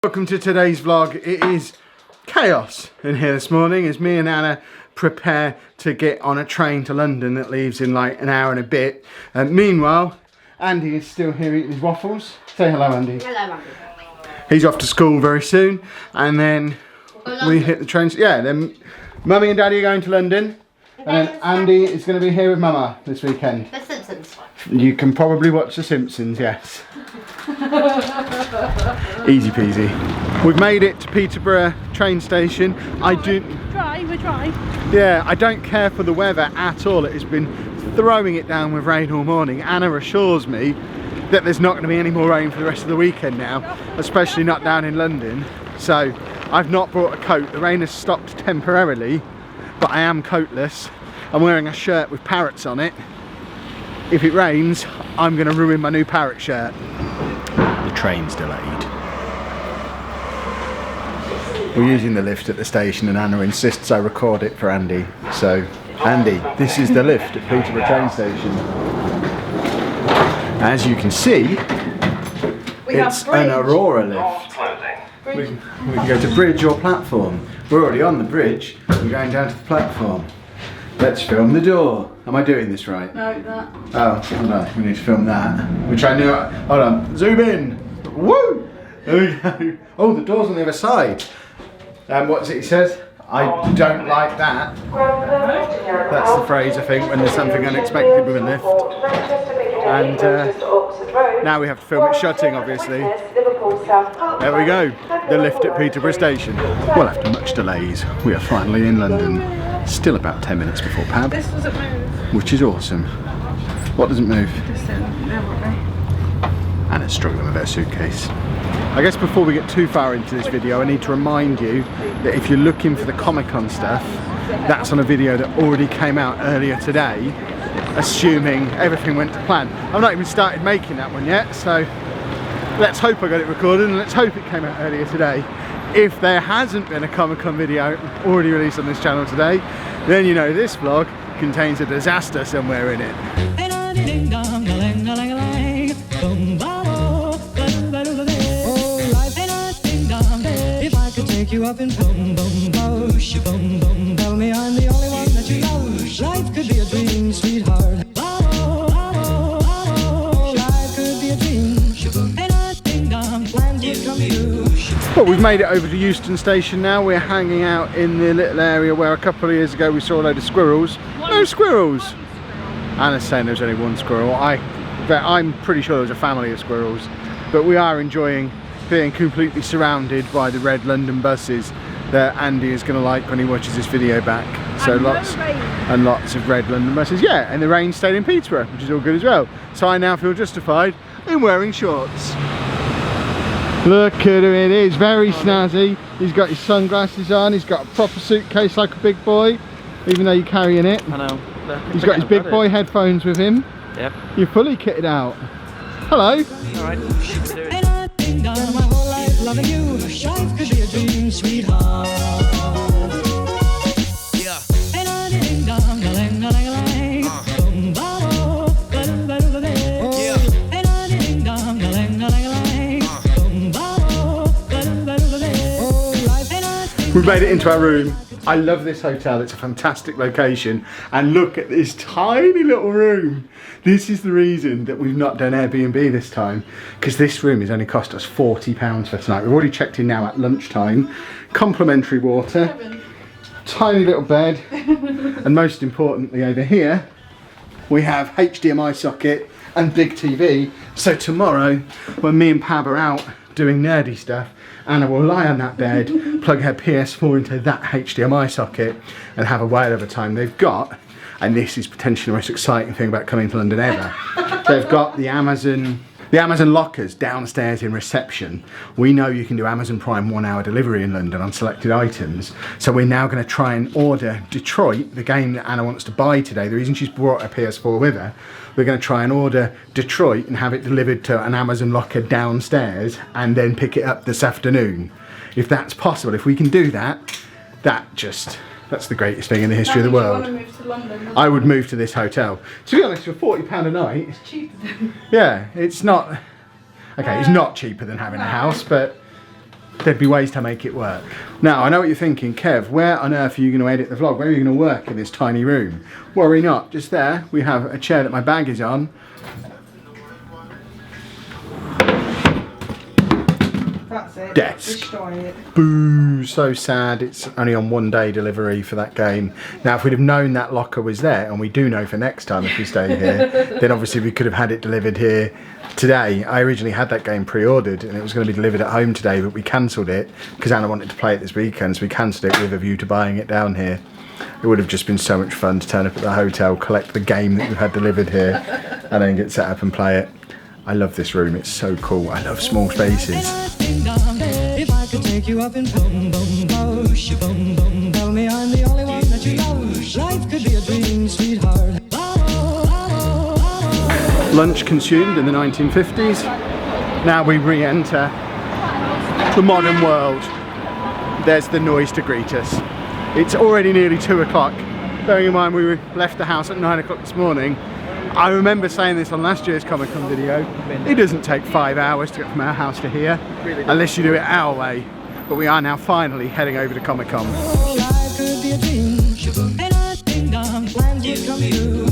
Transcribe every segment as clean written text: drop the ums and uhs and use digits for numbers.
Welcome to today's vlog. It is chaos in here this morning as me and Anna prepare to get on a train to London that leaves in like an hour and a bit. Meanwhile, Andy is still here eating his waffles. Say hello, Andy. Hello, Andy. He's off to school very soon, and then we hit the trains. Yeah, then Mummy and Daddy are going to London, and then Andy is going to be here with Mama this weekend. The Simpsons. You can probably watch The Simpsons, yes. Easy peasy. We've made it to Peterborough train station. We're dry. Yeah, I don't care for the weather at all. It has been throwing it down with rain all morning. Anna assures me that there's not going to be any more rain for the rest of the weekend now, especially not down in London. So I've not brought a coat. The rain has stopped temporarily, but I am coatless. I'm wearing a shirt with parrots on it. If it rains, I'm going to ruin my new parrot shirt. The train's delayed. We're using the lift at the station and Anna insists I record it for Andy. So, Andy, this is the lift at Peterborough train station. As you can see, it's an Aurora lift. We can go to bridge or platform. We're already on the bridge. We're going down to the platform. Let's film the door. Am I doing this right? No, that. Oh, hold on. We need to film that. Which I knew. Hold on. Zoom in. Woo! There we go. Oh, the door's on the other side. What's it he says? I don't like that. That's the phrase, I think, when there's something unexpected with a lift. And now we have to film it shutting, obviously. There we go. The lift at Peterborough station. Well, after much delays, we are finally in London. Still about 10 minutes before Pab. This doesn't move. Which is awesome. What doesn't move? This there won't be. Anna's struggling with her suitcase. I guess before we get too far into this video, I need to remind you that if you're looking for the Comic Con stuff, that's on a video that already came out earlier today, assuming everything went to plan. I've not even started making that one yet, so let's hope I got it recorded and let's hope it came out earlier today. If there hasn't been a Comic Con video already released on this channel today, then you know this vlog contains a disaster somewhere in it. If I could take you up in boom boom bosh, boom boom, tell me I'm the only one that you love. Life could be a dream, sweetheart. Life could be a dream. Plans would come true. Well, we've made it over to Euston Station now. We're hanging out in the little area where a couple of years ago we saw a load of squirrels. No squirrels! Anna's saying there's only one squirrel. I'm pretty sure there's a family of squirrels. But we are enjoying being completely surrounded by the red London buses that Andy is going to like when he watches this video back. So lots and lots of red London buses. Yeah, and the rain stayed in Peterborough, which is all good as well. So I now feel justified in wearing shorts. Look at him, it is very snazzy. He's got his sunglasses on, he's got a proper suitcase like a big boy, even though you're carrying it. I know. He's got his big boy headphones with him. Yep. You're fully kitted out. Hello. Alright. My whole life loving you. Life could be a dream, sweetheart. Yeah. We made it into our room. I love this hotel, it's a fantastic location. And look at this tiny little room. This is the reason that we've not done Airbnb this time, because this room has only cost us £40 for tonight. We've already checked in now at lunchtime. Complimentary water, tiny little bed, and most importantly over here, we have HDMI socket and big TV. So tomorrow, when me and Pab are out doing nerdy stuff, Anna will lie on that bed, plug her PS4 into that HDMI socket and have a whale of a time. They've got, and this is potentially the most exciting thing about coming to London ever, they've got the Amazon lockers downstairs in reception. We know you can do Amazon Prime 1 hour delivery in London on selected items. So we're now going to try and order Detroit, the game that Anna wants to buy today. The reason she's brought her PS4 with her, we're going to try and order Detroit and have it delivered to an Amazon locker downstairs and then pick it up this afternoon. If that's possible, if we can do that, that's the greatest thing in the history of the world. You want to move to London? I would move to this hotel. To be honest, for £40 a night, It's cheaper than... yeah, it's not. Okay, it's not cheaper than having a house, but there'd be ways to make it work. Now, I know what you're thinking, Kev, where on earth are you going to edit the vlog? Where are you going to work in this tiny room? Worry not, just there we have a chair that my bag is on. That's it. Desk. Destroy it. Boo, so sad. It's only on 1 day delivery for that game. Now, if we'd have known that locker was there, and we do know for next time if we stay here, then obviously we could have had it delivered here today. I originally had that game pre-ordered and it was going to be delivered at home today, but we cancelled it because Anna wanted to play it this weekend, so we cancelled it with a view to buying it down here. It would have just been so much fun to turn up at the hotel, collect the game that we've had delivered here, and then get set up and play it. I love this room, it's so cool. I love small spaces. If I could take you up in boom, boom, bosh, boom, boom, tell me I'm the only one that you love. Life could be a dream, sweetheart. Lunch consumed in the 1950s. Now we re-enter the modern world. There's the noise to greet us. It's already nearly 2 o'clock. Bearing in mind we left the house at 9 o'clock this morning. I remember saying this on last year's Comic Con video. It doesn't take 5 hours to get from our house to here, unless you do it our way. But we are now finally heading over to Comic Con. Oh, life could be a dream, and I ding dong, plans would come true,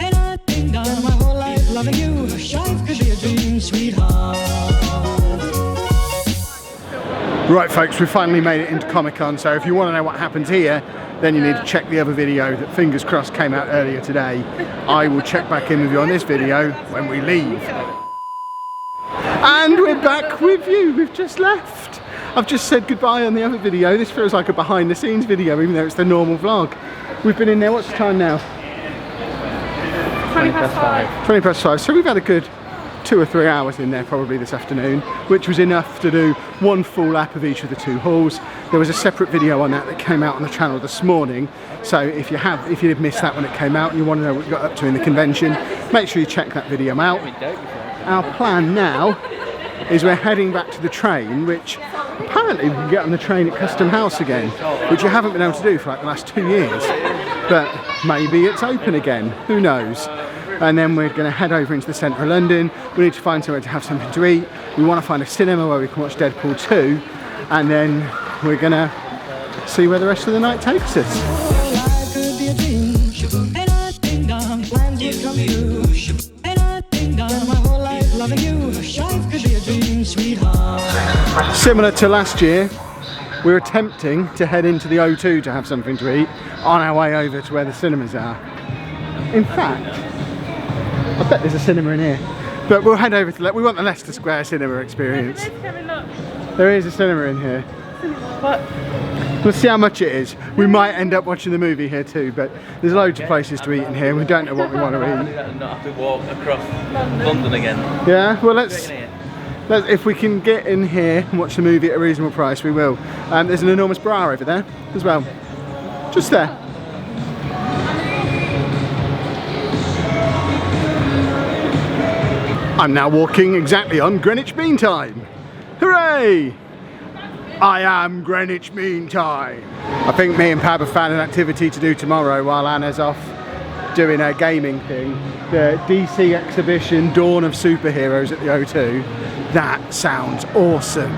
and I ding dong, my whole life loving you. Life could be a dream, sweetheart. Right folks, we finally made it into Comic Con, so if you want to know what happens here, then you need to check the other video that, fingers crossed, came out earlier today. I will check back in with you on this video when we leave. And we're back with you, we've just left. I've just said goodbye on the other video. This feels like a behind the scenes video, even though it's the normal vlog. We've been in there, what's the time now? 20 past 5. 20 past 5, so we've had a good 2 or 3 hours in there probably this afternoon, which was enough to do 1 full lap of each of the 2 halls. There was a separate video on that came out on the channel this morning, so if you did miss that when it came out and you want to know what we got up to in the convention, make sure you check that video out. Our plan now is we're heading back to the train, which apparently we can get on the train at Custom House again, which you haven't been able to do for like the last 2 years, but maybe it's open again, who knows. And then we're going to head over into the centre of London. We need to find somewhere to have something to eat. We want to find a cinema where we can watch Deadpool 2, and then we're going to see where the rest of the night takes us. Life could be a dream, and I ding dong, plans would come true, and I ding dong, my whole life loving you. Life could be a dream, sweetheart. Similar to last year, we're attempting to head into the O2 to have something to eat on our way over to where the cinemas are. In fact, I bet there's a cinema in here, but we'll head over to we want the Leicester Square cinema experience. There is a cinema in here. What? We'll see how much it is. We might end up watching the movie here too, but there's loads of places to eat in here. We don't know what we want to eat. And not have to walk across London again. Yeah, well let's if we can get in here and watch the movie at a reasonable price, we will. There's an enormous bra over there as well, just there. I'm now walking exactly on Greenwich Mean Time. Hooray! I am Greenwich Mean Time. I think me and Pab have found an activity to do tomorrow while Anna's off doing her gaming thing. The DC exhibition Dawn of Superheroes at the O2. That sounds awesome.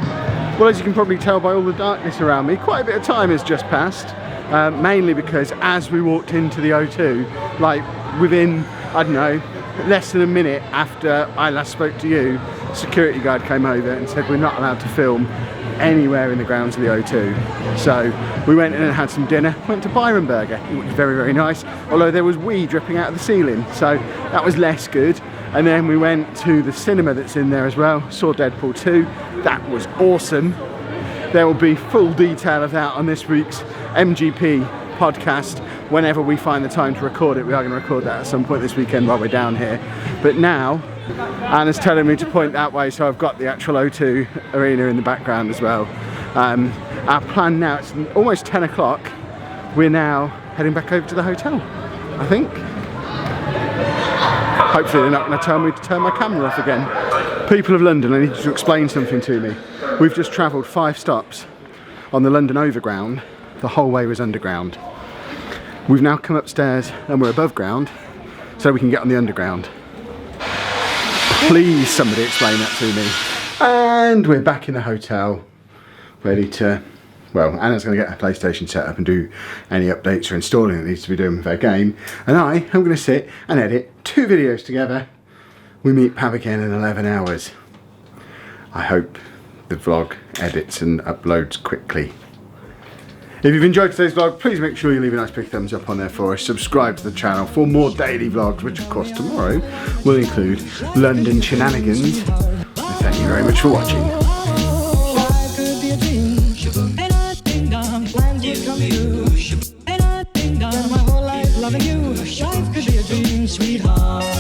Well, as you can probably tell by all the darkness around me, quite a bit of time has just passed. Mainly because as we walked into the O2, like within, I don't know, less than a minute after I last spoke to you, security guard came over and said we're not allowed to film anywhere in the grounds of the O2. So we went in and had some dinner, went to Byron Burger. It was very, very nice, although there was wee dripping out of the ceiling, so that was less good. And then we went to the cinema that's in there as well, saw Deadpool 2. That was awesome. There will be full detail of that on this week's MGP podcast whenever we find the time to record it. We are going to record that at some point this weekend while we're down here. But now Anna's telling me to point that way, so I've got the actual O2 arena in the background as well. Our plan now, it's almost 10 o'clock. We're now heading back over to the hotel, I think. Hopefully they're not going to tell me to turn my camera off again. People of London, I need you to explain something to me. We've just travelled 5 stops on the London Overground. The whole way was underground. We've now come upstairs and we're above ground, so we can get on the underground. Please somebody explain that to me. And we're back in the hotel. ready to, well, Anna's going to get her PlayStation set up and do any updates or installing that needs to be done with her game. And I am going to sit and edit 2 videos together. We meet Pav again in 11 hours. I hope the vlog edits and uploads quickly. If you've enjoyed today's vlog, please make sure you leave a nice big thumbs up on there for us. Subscribe to the channel for more daily vlogs, which of course tomorrow will include London shenanigans. And thank you very much for watching. Life could be a dream, and I ding dong, plans would come true, and I ding dong, my whole life loving you. Life could be a dream, sweetheart.